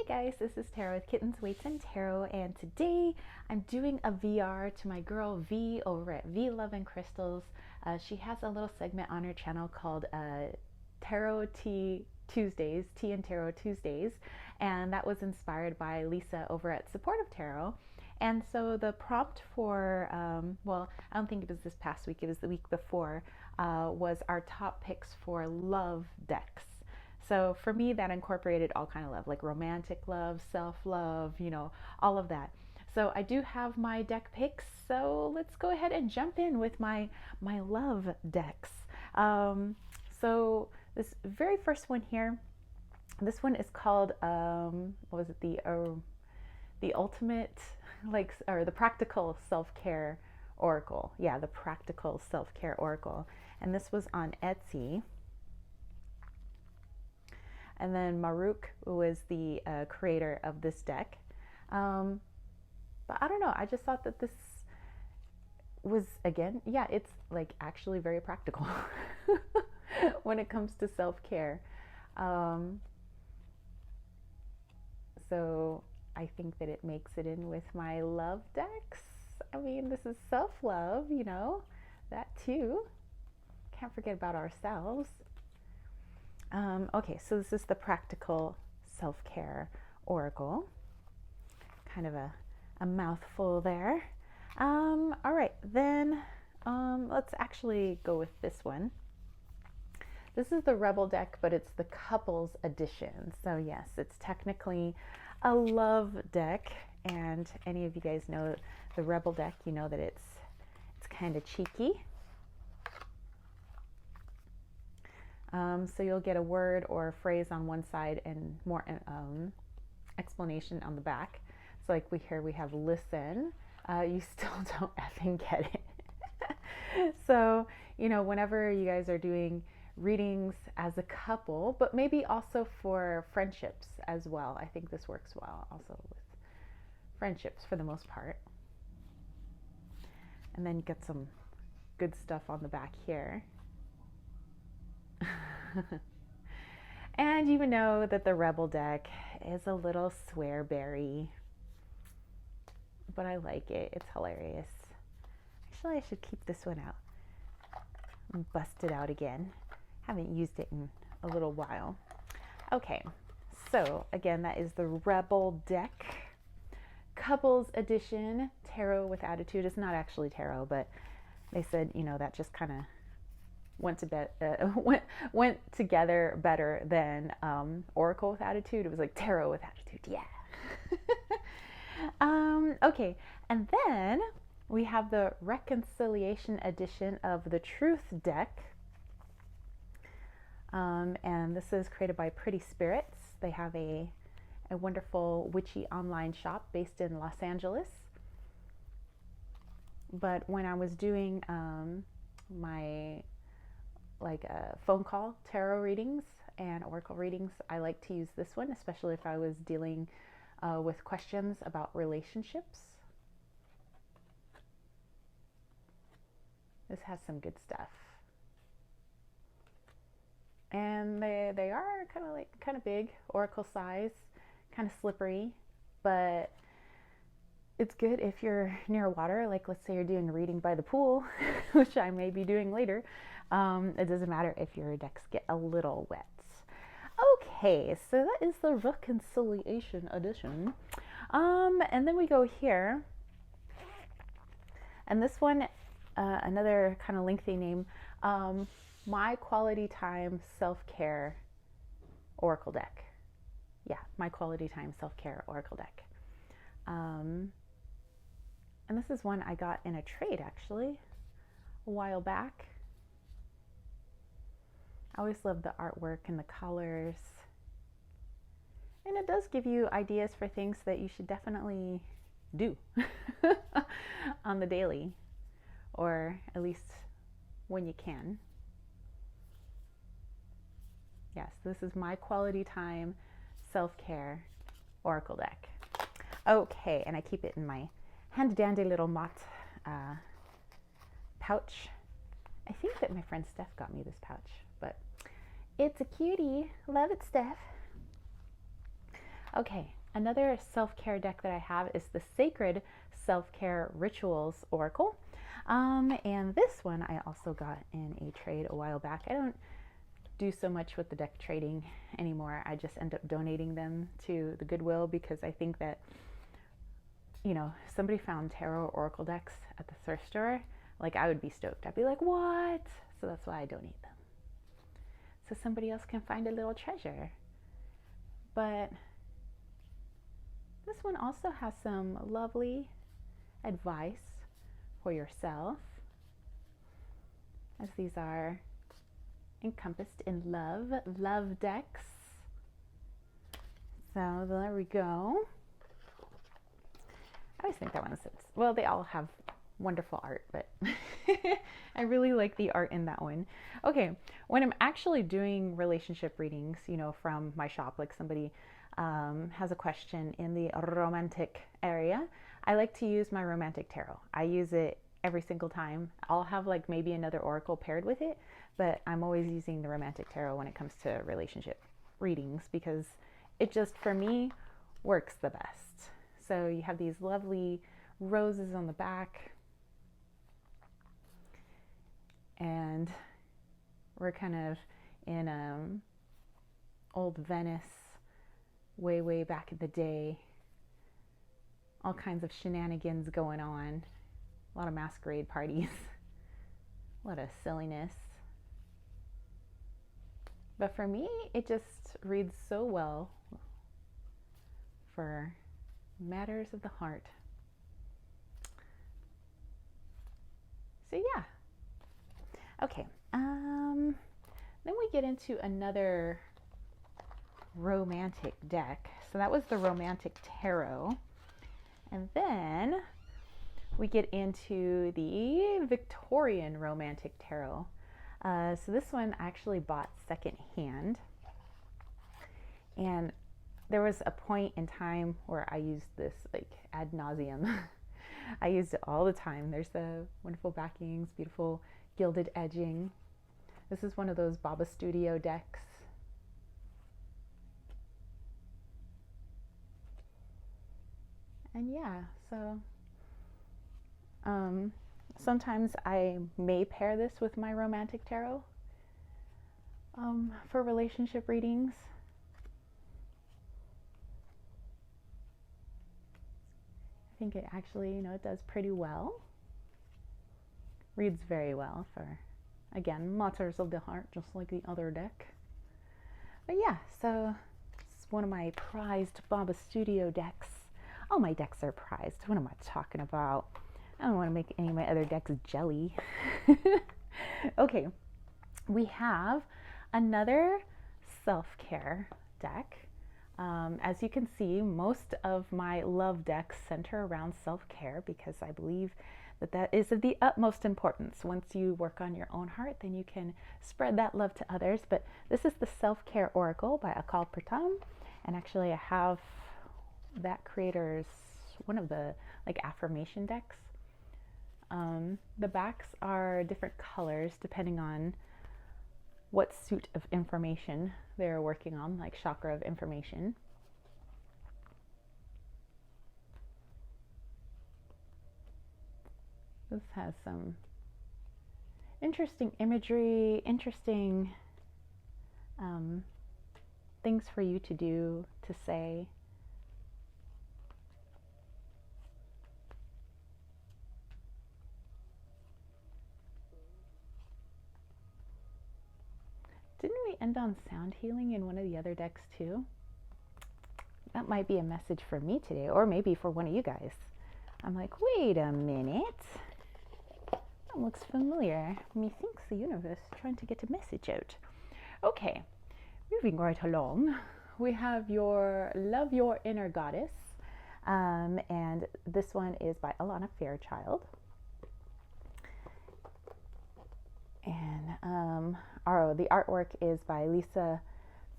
guys, this is Tarot with Kittens, Weights, and Tarot, and today I'm doing a VR to my girl V over at V Love and Crystals. She has a little segment on her channel called Tarot Tea Tuesdays, Tea and Tarot Tuesdays, and that was inspired by Lisa over at Supportive Tarot. And so the prompt for, well, I don't think it was this past week, it was the week before, was our top picks for love decks. So for me, that incorporated all kind of love, like romantic love, self-love, you know, all of that. So I do have my deck picks. So let's go ahead and jump in with my love decks. So this very first one here, this one is called what was it? The ultimate, like, or the practical self-care oracle. Yeah, the practical self-care oracle. And this was on Etsy. And then Maruk was the creator of this deck. But I don't know, I just thought that this was, again, yeah, it's like actually very practical when it comes to self-care. So I think that it makes it in with my love decks. I mean, this is self-love, you know, that too. Can't forget about ourselves. Okay, so this is the practical self-care oracle. Kind of a mouthful there. All right, then let's actually go with this one. This is the Rebel deck, but it's the couples edition. So yes, it's technically a love deck, and any of you guys know the Rebel deck, you know that it's kind of cheeky. So you'll get a word or a phrase on one side and more explanation on the back. So like we have listen. You still don't effing get it. So, you know, whenever you guys are doing readings as a couple, but maybe also for friendships as well. I think this works well also with friendships for the most part. And then get some good stuff on the back here. And you know that the Rebel deck is a little swearberry, but I like it. It's hilarious. Actually, I should keep this one out and bust it out again. Haven't used it in a little while. Okay, so again, that is the Rebel deck, couples edition, tarot with attitude. It's not actually tarot, but they said, you know, that just kind of went together better than oracle with attitude. It was like tarot with attitude. Yeah. Okay, and then we have the reconciliation edition of the truth deck, and this is created by Pretty Spirits. They have a wonderful witchy online shop based in Los Angeles. But when I was doing my phone call tarot readings and oracle readings, I like to use this one, especially if I was dealing with questions about relationships. This has some good stuff, and they are kind of big, oracle size, kind of slippery, but it's good if you're near water. Like, let's say you're doing a reading by the pool, which I may be doing later. It doesn't matter if your decks get a little wet. Okay, so that is the reconciliation edition. And then we go here. And this one, another kind of lengthy name, My Quality Time Self-Care Oracle Deck. Yeah, My Quality Time Self-Care Oracle Deck. And this is one I got in a trade, actually, a while back. I always love the artwork and the colors. And it does give you ideas for things that you should definitely do on the daily, or at least when you can. Yes, this is My Quality Time Self-Care Oracle Deck. Okay, and I keep it in my handy dandy little motte pouch. I think that my friend Steph got me this pouch, but it's a cutie. Love it, Steph. Okay, Another self-care deck that I have is the Sacred Self-Care Rituals Oracle. And this one I also got in a trade a while back. I don't do so much with the deck trading anymore. I just end up donating them to the Goodwill because I think that, you know, somebody found tarot or oracle decks at the thrift store, like I would be stoked. I'd be like, what? So that's why I donate them. So somebody else can find a little treasure. But this one also has some lovely advice for yourself, as these are encompassed in love decks. So there we go. I always think that one is, well, they all have wonderful art, but I really like the art in that one. Okay, when I'm actually doing relationship readings, you know, from my shop, like somebody has a question in the romantic area, I like to use my romantic tarot. I use it every single time. I'll have like maybe another oracle paired with it, but I'm always using the romantic tarot when it comes to relationship readings because it just, for me, works the best. So you have these lovely roses on the back, and we're kind of in old Venice, way back in the day. All kinds of shenanigans going on, a lot of masquerade parties, a lot of silliness. But for me, it just reads so well for matters of the heart. So yeah. Okay, then we get into another romantic deck. So that was the Romantic Tarot. And then we get into the Victorian Romantic Tarot. So this one I actually bought secondhand. And there was a point in time where I used this like ad nauseum. I used it all the time. There's the wonderful backings, beautiful gilded edging. This is one of those Baba Studio decks. And yeah, so sometimes I may pair this with my romantic tarot for relationship readings. I think it actually, you know, it does pretty well. Reads very well for, again, matters of the heart, just like the other deck. But yeah, so it's one of my prized Baba Studio decks. All my decks are prized. What am I talking about? I don't want to make any of my other decks jelly. Okay, we have another self-care deck. As you can see, most of my love decks center around self-care because I believe that that is of the utmost importance. Once you work on your own heart, then you can spread that love to others. But this is the Self-Care Oracle by Akal Pratam. And actually I have that creator's, one of the like affirmation decks. The backs are different colors depending on what suit of information they're working on, like chakra of information. This has some interesting imagery, interesting things for you to do, to say. Didn't we end on sound healing in one of the other decks too? That might be a message for me today, or maybe for one of you guys. I'm like, wait a minute. That looks familiar. Methinks the universe is trying to get a message out. Okay, moving right along. We have your Love Your Inner Goddess. And this one is by Alana Fairchild. And the artwork is by Lisa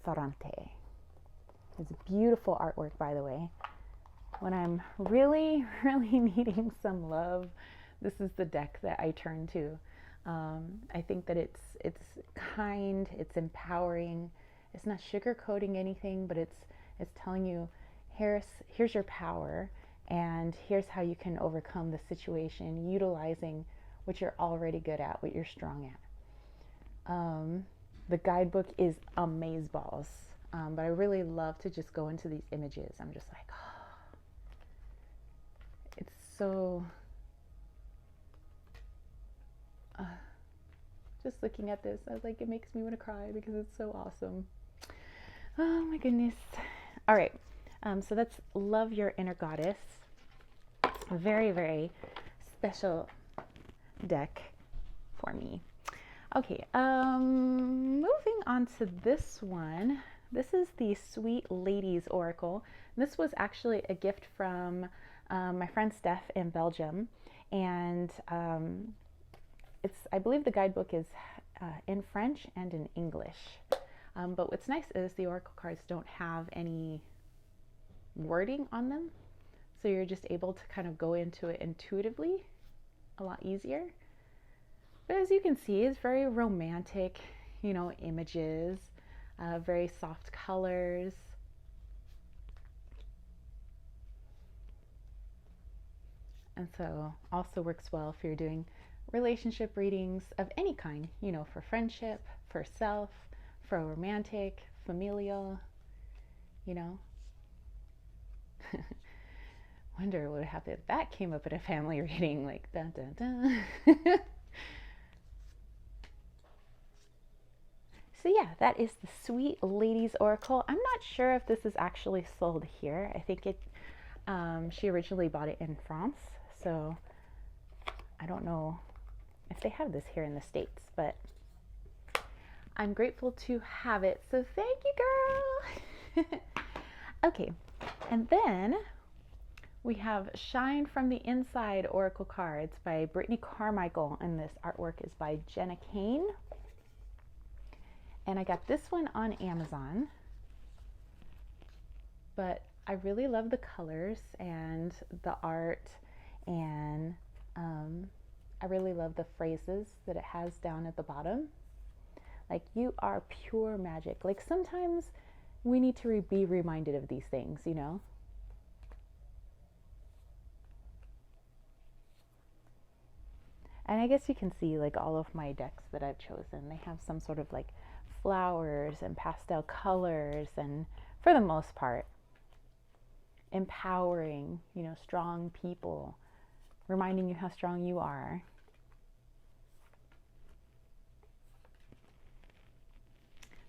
Ferrante. It's beautiful artwork, by the way. When I'm really needing some love, this is the deck that I turn to. I think that it's kind, it's empowering. It's not sugarcoating anything, but it's telling you, here's your power, and here's how you can overcome the situation utilizing what you're already good at, what you're strong at. The guidebook is amazeballs, but I really love to just go into these images. I'm just like, oh, it's so, just looking at this, I was like, it makes me want to cry because it's so awesome. Oh my goodness. All right, so that's Love Your Inner Goddess. A very, very special deck for me. Okay, moving on to this one. This is the Sweet Ladies Oracle. This was actually a gift from my friend Steph in Belgium, and I believe the guidebook is in French and in English. But what's nice is the oracle cards don't have any wording on them, so you're just able to kind of go into it intuitively a lot easier. But as you can see, it's very romantic, you know, images, very soft colors. And so also works well if you're doing relationship readings of any kind, you know, for friendship, for self, for romantic, familial, you know. Wonder what would happen if that came up in a family reading, like dun dun dun. So yeah, that is the Sweet Ladies Oracle. I'm not sure if this is actually sold here. I think she originally bought it in France, so I don't know if they have this here in the States, but I'm grateful to have it, so thank you, girl. Okay, and then we have Shine from the Inside Oracle Cards by Brittany Carmichael, and this artwork is by Jenna Kane. And I got this one on Amazon, but I really love the colors and the art, and I really love the phrases that it has down at the bottom. Like, you are pure magic. Like, sometimes we need to be reminded of these things, you know? And I guess you can see, like, all of my decks that I've chosen, they have some sort of like flowers and pastel colors, and for the most part empowering, you know, strong people, reminding you how strong you are.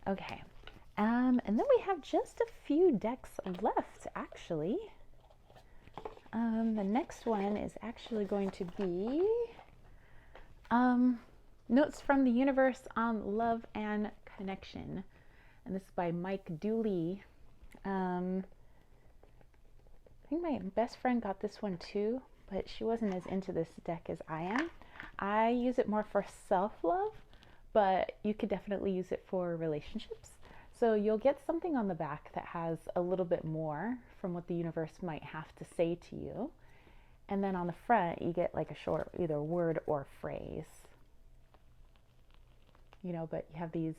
Okay, and then we have just a few decks left, actually. The next one is actually going to be Notes from the Universe on Love and Connection, and this is by Mike Dooley. I think my best friend got this one too, but she wasn't as into this deck as I am. I use it more for self-love, but you could definitely use it for relationships. So you'll get something on the back that has a little bit more from what the universe might have to say to you. And then on the front, you get like a short either word or phrase. You know, but you have these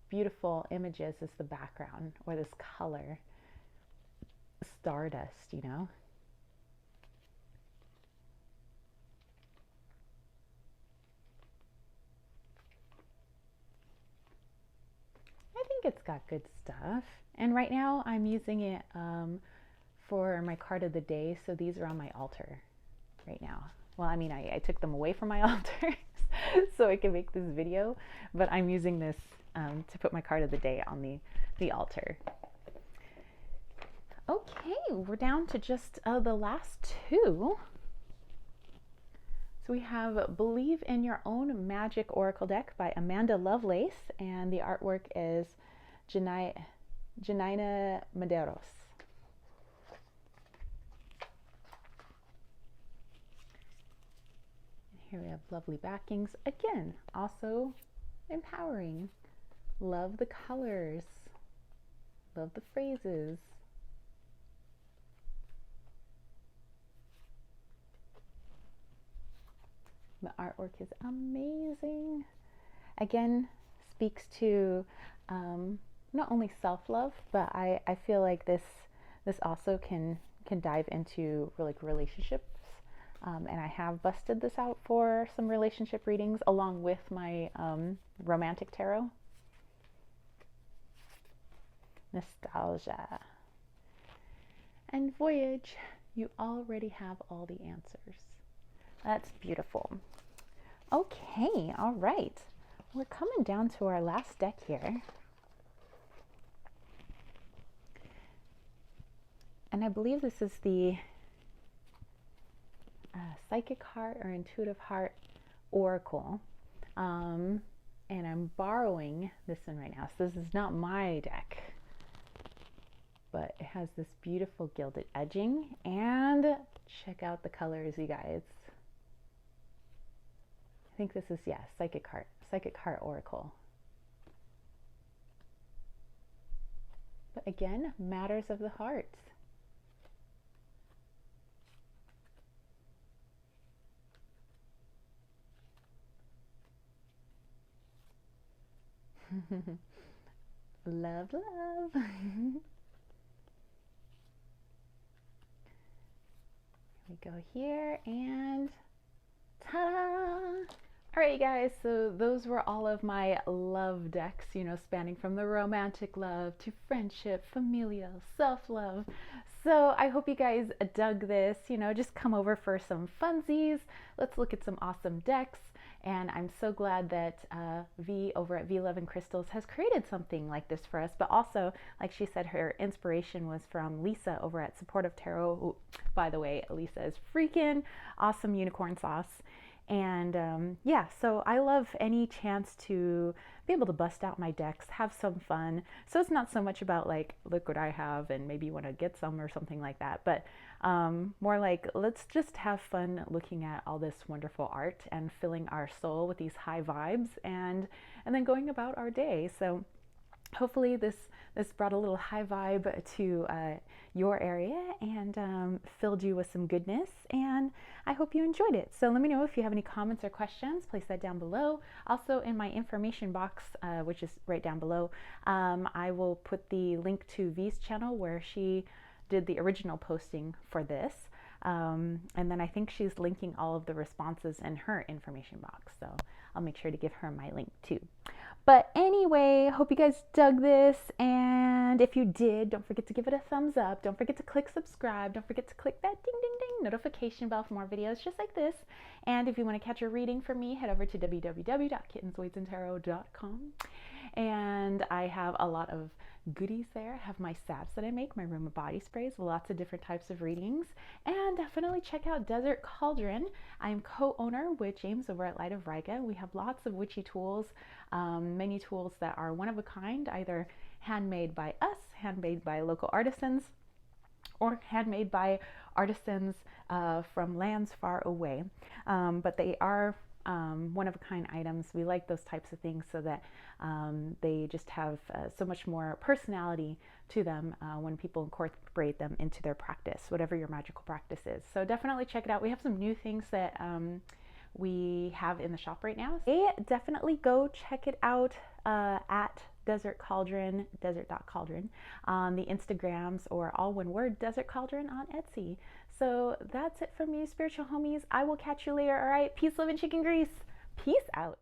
beautiful images as the background, or this color, stardust, you know. I think it's got good stuff. And right now I'm using it for my card of the day. So these are on my altar right now. Well, I mean, I took them away from my altar so I can make this video, but I'm using this to put my card of the day on the altar. Okay, we're down to just the last two. So we have Believe in Your Own Magic Oracle Deck by Amanda Lovelace, and the artwork is Janina Medeiros. Here we have lovely backings. Again, also empowering. Love the colors. Love the phrases. The artwork is amazing. Again, speaks to not only self-love, but I feel like this This also can dive into like relationships. And I have busted this out for some relationship readings along with my romantic tarot. Nostalgia. And voyage. You already have all the answers. That's beautiful. Okay, all right. We're coming down to our last deck here. And I believe this is the Psychic Heart or Intuitive Heart Oracle. And I'm borrowing this one right now. So this is not my deck, but it has this beautiful gilded edging. And check out the colors, you guys. I think this is, yeah, Psychic Heart Oracle. But again, matters of the heart. Love, love. We go here and ta-da! All right, you guys, so those were all of my love decks, you know, spanning from the romantic love to friendship, familial, self-love. So I hope you guys dug this, you know, just come over for some funsies. Let's look at some awesome decks. And I'm so glad that V over at V Love and Crystals has created something like this for us. But also, like she said, her inspiration was from Lisa over at Supportive Tarot. Who, by the way, Lisa is freaking awesome unicorn sauce. And yeah, so I love any chance to be able to bust out my decks, have some fun. So it's not so much about like, look what I have and maybe you want to get some or something like that, but more like, let's just have fun looking at all this wonderful art and filling our soul with these high vibes and then going about our day. So hopefully this brought a little high vibe to your area and filled you with some goodness, and I hope you enjoyed it. So let me know if you have any comments or questions. Place that down below. Also in my information box, which is right down below, I will put the link to V's channel where she did the original posting for this. And then I think she's linking all of the responses in her information box. So I'll make sure to give her my link too. But anyway, hope you guys dug this, and if you did, don't forget to give it a thumbs up. Don't forget to click subscribe. Don't forget to click that ding ding ding notification bell for more videos just like this. And if you want to catch a reading from me, head over to www.kittensweightsandtarot.com. And I have a lot of goodies there. I have my salves that I make, my room of body sprays, lots of different types of readings, and definitely check out Desert Cauldron. I'm co-owner with James over at Light of Riga. We have lots of witchy tools, many tools that are one of a kind, either handmade by us, handmade by local artisans, or handmade by artisans from lands far away. But they are one of a kind items. We like those types of things so that they just have so much more personality to them when people incorporate them into their practice, whatever your magical practice is. So definitely check it out. We have some new things that we have in the shop right now. Definitely go check it out at Desert Cauldron, desert.cauldron on the Instagrams, or all one word, Desert Cauldron on Etsy. So that's it from me, spiritual homies. I will catch you later. All right, peace, love, and chicken grease. Peace out.